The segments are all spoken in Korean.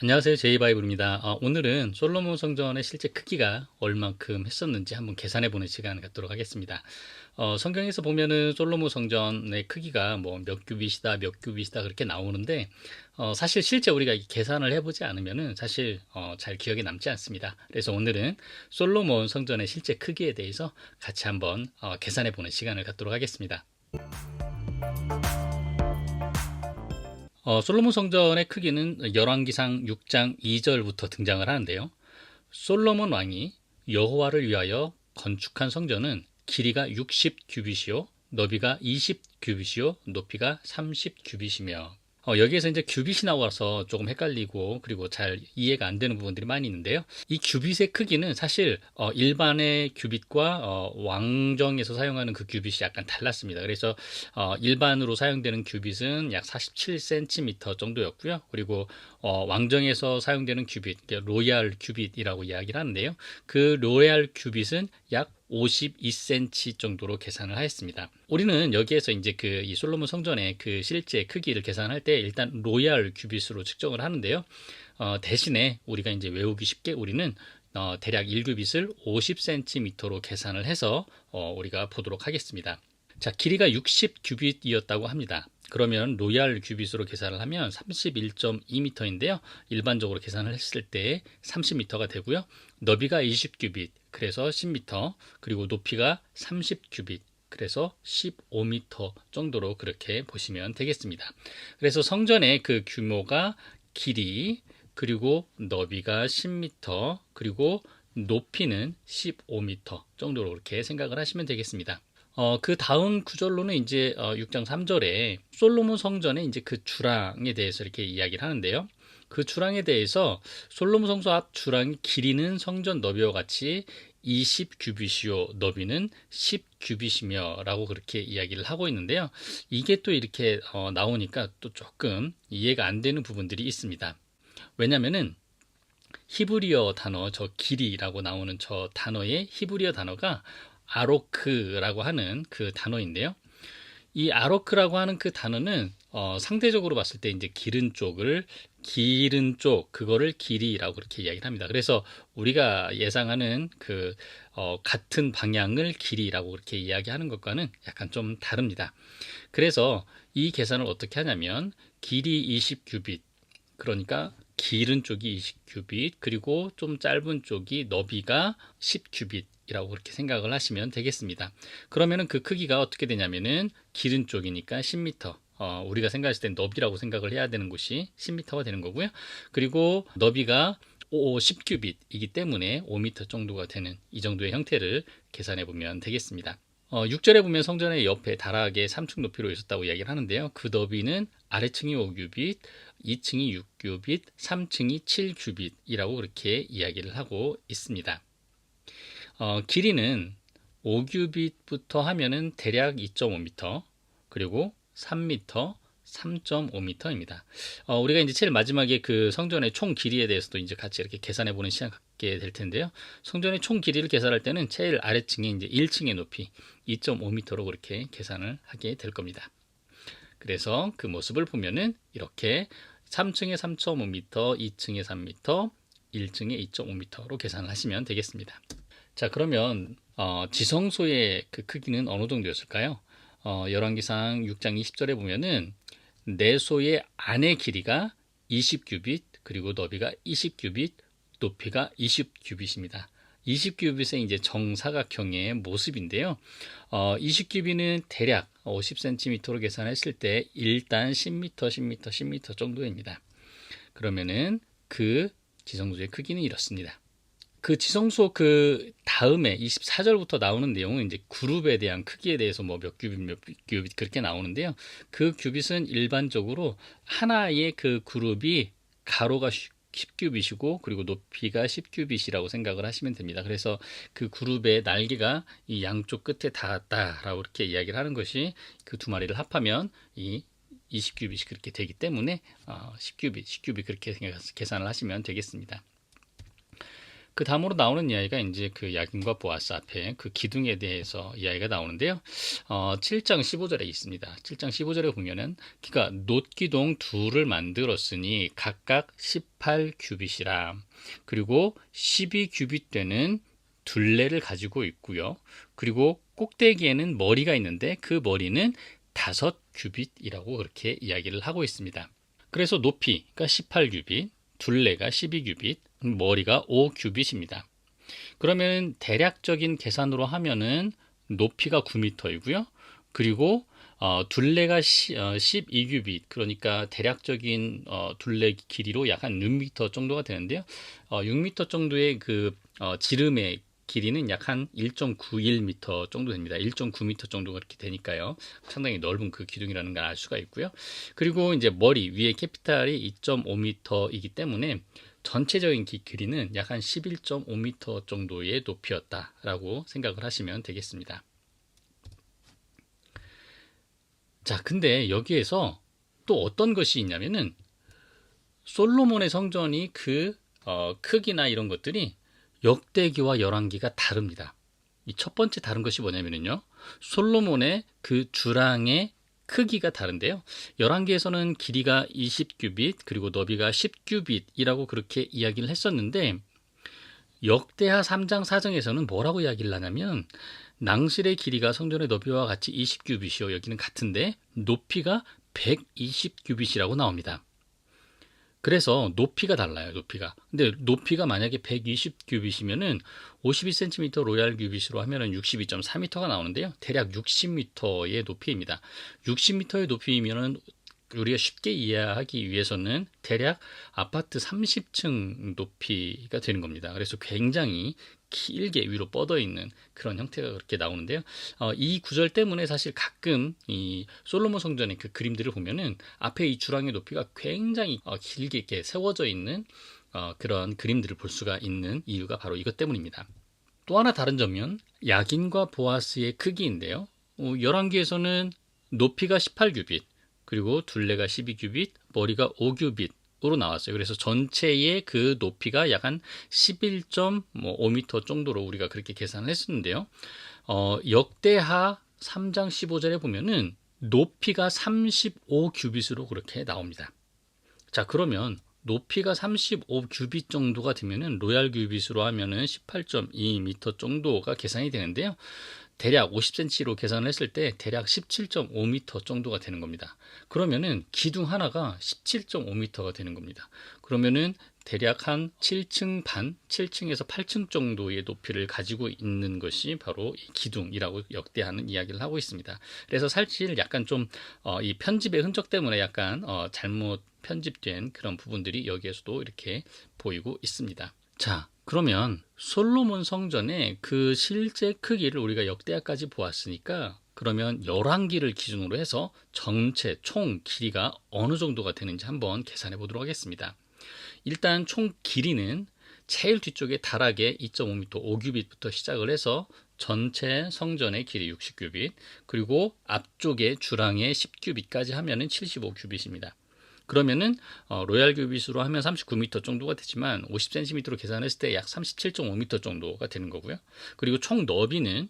안녕하세요. 제이바이블입니다. 오늘은 솔로몬 성전의 실제 크기가 얼만큼 했었는지 한번 계산해 보는 시간 갖도록 하겠습니다. 성경에서 보면은 솔로몬 성전의 크기가 뭐 몇 규빗이다, 몇 규빗이다 그렇게 나오는데, 사실 실제 우리가 계산을 해보지 않으면은 사실 잘 기억에 남지 않습니다. 그래서 오늘은 솔로몬 성전의 실제 크기에 대해서 같이 한번 계산해 보는 시간을 갖도록 하겠습니다. 솔로몬 성전의 크기는 열왕기상 6장 2절부터 등장을 하는데요. 솔로몬 왕이 여호와를 위하여 건축한 성전은 길이가 60 규빗이요, 너비가 20 규빗이요, 높이가 30 규빗이며, 여기에서 이제 규빗이 나와서 조금 헷갈리고 그리고 잘 이해가 안 되는 부분들이 많이 있는데요. 이 규빗의 크기는 사실 일반의 규빗과 왕정에서 사용하는 그 규빗이 약간 달랐습니다. 그래서 일반으로 사용되는 규빗은 약 47cm 정도였고요. 그리고 왕정에서 사용되는 규빗, 로얄 규빗이라고 이야기를 하는데요. 그 로얄 규빗은 약 52cm 정도로 계산을 하였습니다. 우리는 여기에서 이제 이 솔로몬 성전의 그 실제 크기를 계산할 때 일단 로얄 규빗으로 측정을 하는데요. 대신에 우리가 이제 외우기 쉽게 우리는 대략 1규빗을 50cm로 계산을 해서 우리가 보도록 하겠습니다. 자, 길이가 60규빗이었다고 합니다. 그러면 로얄 규빗으로 계산을 하면 31.2m인데요. 일반적으로 계산을 했을 때 30m가 되고요. 너비가 20규빗, 그래서 10m, 그리고 높이가 30규빗, 그래서 15m 정도로 그렇게 보시면 되겠습니다. 그래서 성전의 그 규모가 길이, 그리고 너비가 10m, 그리고 높이는 15m 정도로 이렇게 생각을 하시면 되겠습니다. 그 다음 구절로는 이제 6장 3절에 솔로몬 성전의 이제 그 주랑에 대해서 이렇게 이야기를 하는데요. 그 주랑에 대해서 솔로몬 성소 앞 주랑의 길이는 성전 너비와 같이 20규빗이요, 너비는 10규빗이며 라고 그렇게 이야기를 하고 있는데요. 이게 또 이렇게 나오니까 또 조금 이해가 안 되는 부분들이 있습니다. 왜냐면은 히브리어 단어, 저 길이라고 나오는 저 단어의 히브리어 단어가 아로크라고 하는 그 단어인데요. 이 아로크라고 하는 그 단어는 상대적으로 봤을 때 이제 기른 쪽 그거를 길이라고 그렇게 이야기를 합니다. 그래서 우리가 예상하는 같은 방향을 길이라고 그렇게 이야기하는 것과는 약간 좀 다릅니다. 그래서 이 계산을 어떻게 하냐면 길이 20규빗, 그러니까 길은 쪽이 20규빗, 그리고 좀 짧은 쪽이 너비가 10규빗이라고 그렇게 생각을 하시면 되겠습니다. 그러면은 그 크기가 어떻게 되냐면은 길은 쪽이니까 10m, 우리가 생각했을 땐 너비라고 생각을 해야 되는 곳이 10m가 되는 거고요. 그리고 너비가 10규빗이기 때문에 5m 정도가 되는 이 정도의 형태를 계산해 보면 되겠습니다. 6절에 보면 성전의 옆에 다락에 3층 높이로 있었다고 이야기를 하는데요. 그 너비는 아래층이 5규빗, 2층이 6규빗, 3층이 7규빗이라고 그렇게 이야기를 하고 있습니다. 길이는 5규빗부터 하면은 대략 2.5m, 그리고 3m, 3.5m입니다. 우리가 이제 제일 마지막에 그 성전의 총 길이에 대해서도 이제 같이 이렇게 계산해 보는 시간 갖게 될 텐데요. 성전의 총 길이를 계산할 때는 제일 아래층에 이제 1층의 높이 2.5m로 그렇게 계산을 하게 될 겁니다. 그래서 그 모습을 보면은 이렇게 3층에 3.5m, 2층에 3m, 1층에 2.5m로 계산을 하시면 되겠습니다. 자, 그러면 지성소의 그 크기는 어느 정도였을까요? 열왕기상 6장 20절에 보면은 내소의 안의 길이가 20규빗, 그리고 너비가 20규빗, 높이가 20규빗입니다. 20규빗의 이제 정사각형의 모습인데요. 20규빗은 대략 50cm로 계산했을 때 일단 10m, 10m, 10m 정도입니다. 그러면은 그 지성소의 크기는 이렇습니다. 그 지성소 그 다음에 24절부터 나오는 내용은 이제 그룹에 대한 크기에 대해서 뭐 몇 규빗, 몇 규빗 그렇게 나오는데요. 그 규빗은 일반적으로 하나의 그 그룹이 가로가 10규빗이고 그리고 높이가 10규빗이라고 생각을 하시면 됩니다. 그래서 그 그룹의 날개가 이 양쪽 끝에 닿았다라고 이렇게 이야기를 하는 것이 그 두 마리를 합하면 이 20규빗이 그렇게 되기 때문에 10규빗, 10규빗 그렇게 계산을 하시면 되겠습니다. 그 다음으로 나오는 이야기가 이제 그 야긴과 보아스 앞에 그 기둥에 대해서 이야기가 나오는데요. 7장 15절에 있습니다. 7장 15절에 보면은 그러니까 놋기둥 둘을 만들었으니 각각 18규빗이라. 그리고 12규빗 되는 둘레를 가지고 있고요. 그리고 꼭대기에는 머리가 있는데 그 머리는 5규빗이라고 그렇게 이야기를 하고 있습니다. 그래서 높이가 18규빗, 둘레가 12규빗, 머리가 5규빗입니다. 그러면 대략적인 계산으로 하면은 높이가 9m이고요. 그리고 둘레가 12규빗, 그러니까 대략적인 둘레 길이로 약 한 6m 정도가 되는데요. 6m 정도의 그 지름의 길이는 약 한 1.91m 정도 됩니다. 1.9m 정도가 그렇게 되니까요. 상당히 넓은 그 기둥이라는 걸 알 수가 있고요. 그리고 이제 머리 위에 캐피탈이 2.5m이기 때문에 전체적인 길이는 약 한 11.5m 정도의 높이였다라고 생각을 하시면 되겠습니다. 자, 근데 여기에서 또 어떤 것이 있냐면은 솔로몬의 성전이 그 크기나 이런 것들이 역대기와 열왕기가 다릅니다. 이 첫 번째 다른 것이 뭐냐면요, 솔로몬의 그 주랑의 크기가 다른데요. 열왕기에서는 길이가 20규빗 그리고 너비가 10규빗이라고 그렇게 이야기를 했었는데 역대하 3장 4장에서는 뭐라고 이야기를 하냐면 낭실의 길이가 성전의 너비와 같이 20규빗이요. 여기는 같은데 높이가 120규빗이라고 나옵니다. 그래서 높이가 달라요, 높이가. 근데 높이가 만약에 120규빗이면은 52cm 로얄 규빗으로 하면은 62.4m가 나오는데요. 대략 60m의 높이입니다. 60m의 높이면은 우리가 쉽게 이해하기 위해서는 대략 아파트 30층 높이가 되는 겁니다. 그래서 굉장히 길게 위로 뻗어 있는 그런 형태가 그렇게 나오는데요. 이 구절 때문에 사실 가끔 이 솔로몬 성전의 그 그림들을 보면은 앞에 이 주랑의 높이가 굉장히 길게 이렇게 세워져 있는 그런 그림들을 볼 수가 있는 이유가 바로 이것 때문입니다. 또 하나 다른 점은 야긴과 보아스의 크기인데요. 열왕기에서는 높이가 18규빗, 그리고 둘레가 12규빗, 머리가 5규빗으로 나왔어요. 그래서 전체의 그 높이가 약 한 11.5m 정도로 우리가 그렇게 계산을 했었는데요. 역대하 3장 15절에 보면은 높이가 35규빗으로 그렇게 나옵니다. 자, 그러면 높이가 35규빗 정도가 되면은 로얄 규빗으로 하면은 18.2m 정도가 계산이 되는데요. 대략 50cm로 계산을 했을 때 대략 17.5m 정도가 되는 겁니다. 그러면은 기둥 하나가 17.5m가 되는 겁니다. 그러면은 대략 한 7층 반, 7층에서 8층 정도의 높이를 가지고 있는 것이 바로 이 기둥이라고 역대하는 이야기를 하고 있습니다. 그래서 사실 약간 좀 이 편집의 흔적 때문에 약간 잘못 편집된 그런 부분들이 여기에서도 이렇게 보이고 있습니다. 자, 그러면 솔로몬 성전의 그 실제 크기를 우리가 역대하까지 보았으니까 그러면 열왕기를 기준으로 해서 전체 총 길이가 어느 정도가 되는지 한번 계산해 보도록 하겠습니다. 일단 총 길이는 제일 뒤쪽에 다락에 2.5m, 5규빗부터 시작을 해서 전체 성전의 길이 60규빗, 그리고 앞쪽에 주랑에 10규빗까지 하면은 75규빗입니다. 그러면은 로얄 규빗으로 하면 39m 정도가 되지만 50cm로 계산했을 때 약 37.5m 정도가 되는 거고요. 그리고 총 너비는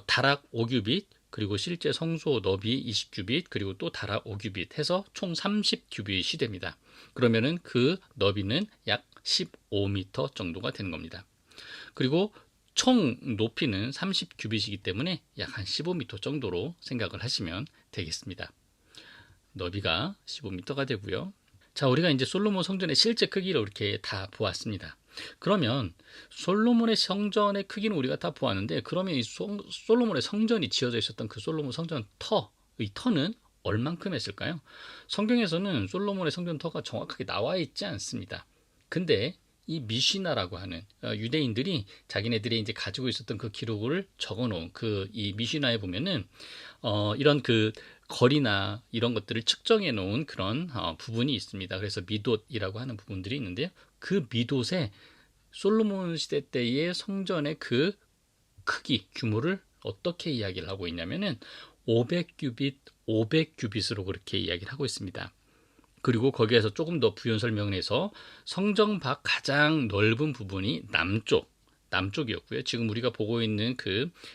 다락 5규빗, 그리고 실제 성소 너비 20규빗, 그리고 또 다락 5규빗 해서 총 30규빗이 됩니다. 그러면은 그 너비는 약 15m 정도가 되는 겁니다. 그리고 총 높이는 30규빗이기 때문에 약 한 15m 정도로 생각을 하시면 되겠습니다. 너비가 15m가 되고요. 자, 우리가 이제 솔로몬 성전의 실제 크기를 이렇게 다 보았습니다. 그러면 솔로몬의 성전의 크기는 우리가 다 보았는데 그러면 이 솔로몬의 성전이 지어져 있었던 그 솔로몬 성전 이 터는 얼만큼 했을까요? 성경에서는 솔로몬의 성전 터가 정확하게 나와 있지 않습니다. 근데 이 미시나라고 하는 유대인들이 자기네들이 이제 가지고 있었던 그 기록을 적어놓은 그 이 미시나에 보면은 이런 그 거리나 이런 것들을 측정해 놓은 그런 부분이 있습니다. 그래서 미돛이라고 하는 부분들이 있는데요. 그 미돛에 솔로몬 시대 때의 성전의 그 크기, 규모를 어떻게 이야기를 하고 있냐면은 500규빗, 500규빗으로 그렇게 이야기를 하고 있습니다. 그리고 거기에서 조금 더 부연 설명을 해서 성전 밖 가장 넓은 부분이 남쪽이었고요. 지금 우리가 보고 있는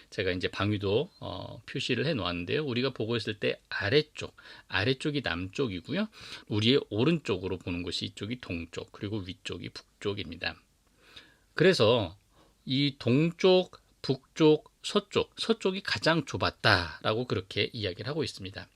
제가 이제 방위도 표시를 해 놓았는데요. 우리가 보고 있을 때 아래쪽이 남쪽이고요. 우리의 오른쪽으로 보는 곳이 이쪽이 동쪽, 그리고 위쪽이 북쪽입니다. 그래서 이 동쪽, 북쪽, 서쪽이 가장 좁았다라고 그렇게 이야기를 하고 있습니다.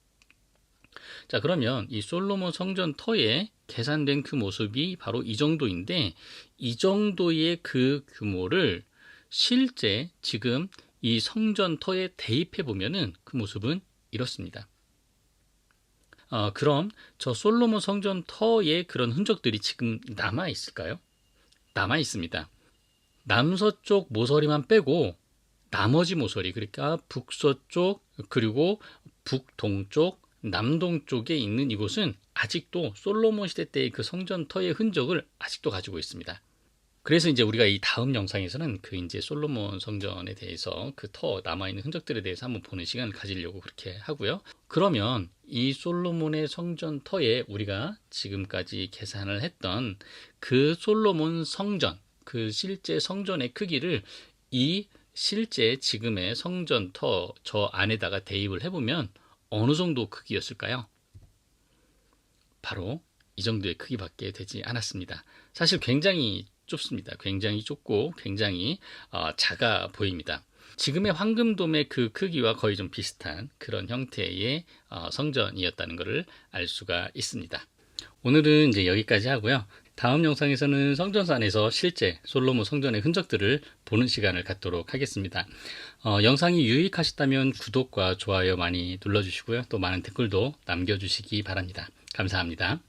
자, 그러면 이 솔로몬 성전 터에 계산된 그 모습이 바로 이 정도인데, 이 정도의 그 규모를 실제 지금 이 성전 터에 대입해 보면은 그 모습은 이렇습니다. 그럼 저 솔로몬 성전 터의 그런 흔적들이 지금 남아 있을까요? 남아 있습니다. 남서쪽 모서리만 빼고 나머지 모서리, 그러니까 북서쪽, 그리고 북동쪽, 남동쪽에 있는 이곳은 아직도 솔로몬 시대 때의 그 성전터의 흔적을 아직도 가지고 있습니다. 그래서 이제 우리가 이 다음 영상에서는 그 이제 솔로몬 성전에 대해서 그 터 남아있는 흔적들에 대해서 한번 보는 시간을 가지려고 그렇게 하고요. 그러면 이 솔로몬의 성전터에 우리가 지금까지 계산을 했던 그 솔로몬 성전, 그 실제 성전의 크기를 이 실제 지금의 성전터 저 안에다가 대입을 해보면 어느 정도 크기였을까요? 바로 이 정도의 크기밖에 되지 않았습니다. 사실 굉장히 좁습니다. 굉장히 좁고 굉장히 작아 보입니다. 지금의 황금돔의 그 크기와 거의 좀 비슷한 그런 형태의 성전이었다는 것을 알 수가 있습니다. 오늘은 이제 여기까지 하고요. 다음 영상에서는 성전산에서 실제 솔로몬 성전의 흔적들을 보는 시간을 갖도록 하겠습니다. 영상이 유익하셨다면 구독과 좋아요 많이 눌러주시고요. 또 많은 댓글도 남겨주시기 바랍니다. 감사합니다.